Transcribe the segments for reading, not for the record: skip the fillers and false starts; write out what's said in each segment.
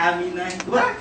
आम्ही नाही बरं.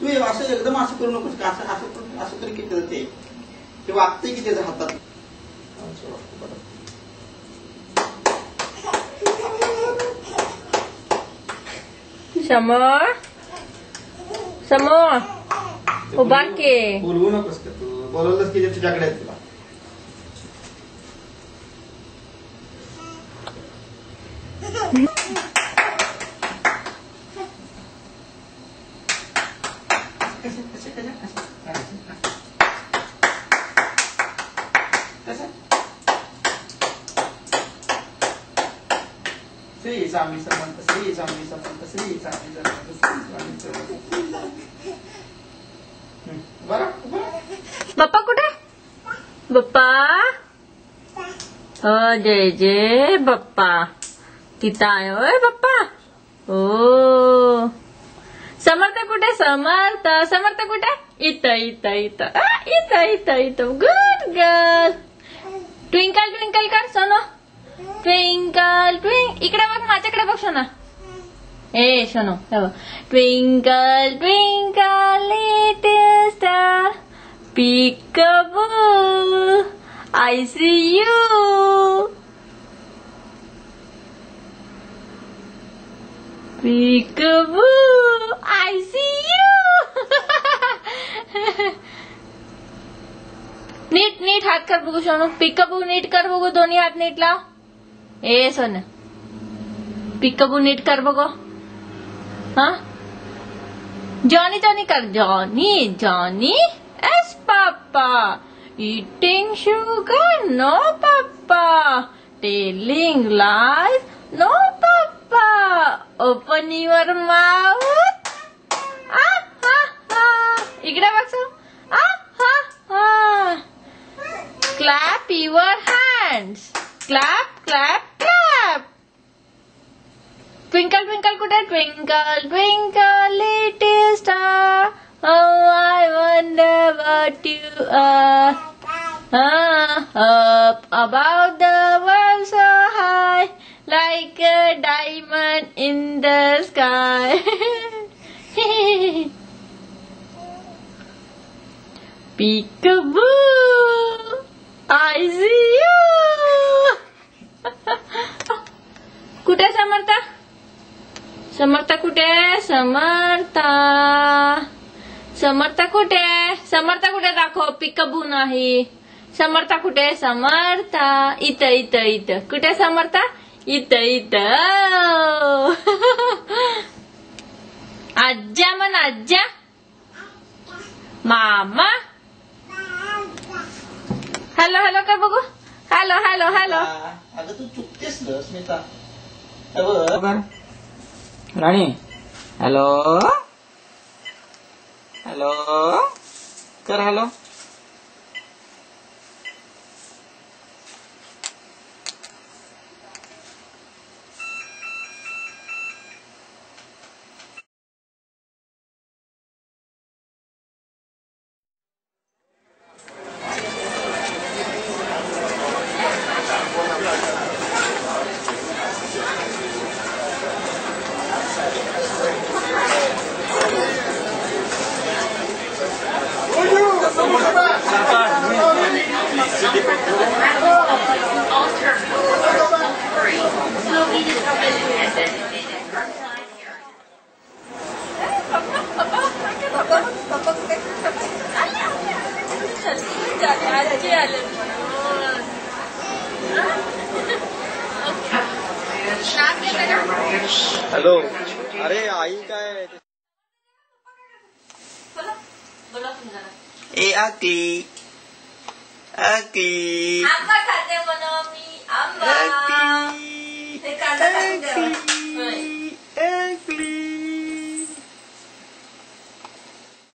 तू असं एकदम असं करू नकोस का असं असं असं तरी किती ते वागते की त्याच्या हातात. समोर समोर उभा के बोलवू नकोस का तू बोलवलंस की तुझ्याकडे आहे तुला. श्री स्वामी समर्थ श्री स्वामी समर्थ श्री स्वामी समर्थ श्री स्वामी समर्थ. बरं बाप्पा कुठे बाप्पा जय जय बाप्पा तिथं आहे होय बाप्पा. ओ समर्थ कुठे समर्थ समर्थ कुठे इथं इथं इथं इथं इथं इथं. Good girl. ट्विंकल ट्विंकल कर सोनो. ट्विंकल ट्विंक इकडे बघ माझ्याकडे बघ सोना. ए सोनो twinkle twinkle little star peekaboo I see you. Peekaboo I see you. नीट नीट हात कर बघू सोनू. पिकअबू नीट कर बघू. दोन्ही हात नीट लाव. ए सोन पिकअबू नीट कर बघू. हा जॉनी जॉनी कर. Johnny Johnny yes papa. Eating sugar no papa. Telling lies no papa. Open your mouth. इकडे बघ so. Clap your hands. Clap clap clap. Twinkle twinkle कुठे. Twinkle twinkle little star. Oh I wonder what you are. Up above the world so high, like a diamond in the sky. Peekaboo I see you. कुठे समर्था समर्था कुठे. समर्था समर्था कुठे. समर्था कुठे दाखव. Peekaboo नाही. समर्था कुठे. समर्था इथं इथं इथं. कुठे समर्था. इथं इथं. आज्या म्हण आज्या. मामा हॅलो हॅलो कर बघू. Hello hello hello. अगं तू चुकतेस ना स्मिता. राणी हॅलो हॅलो कर. Hello hello. अरे आई काय ए आकी आकी आंबा खाते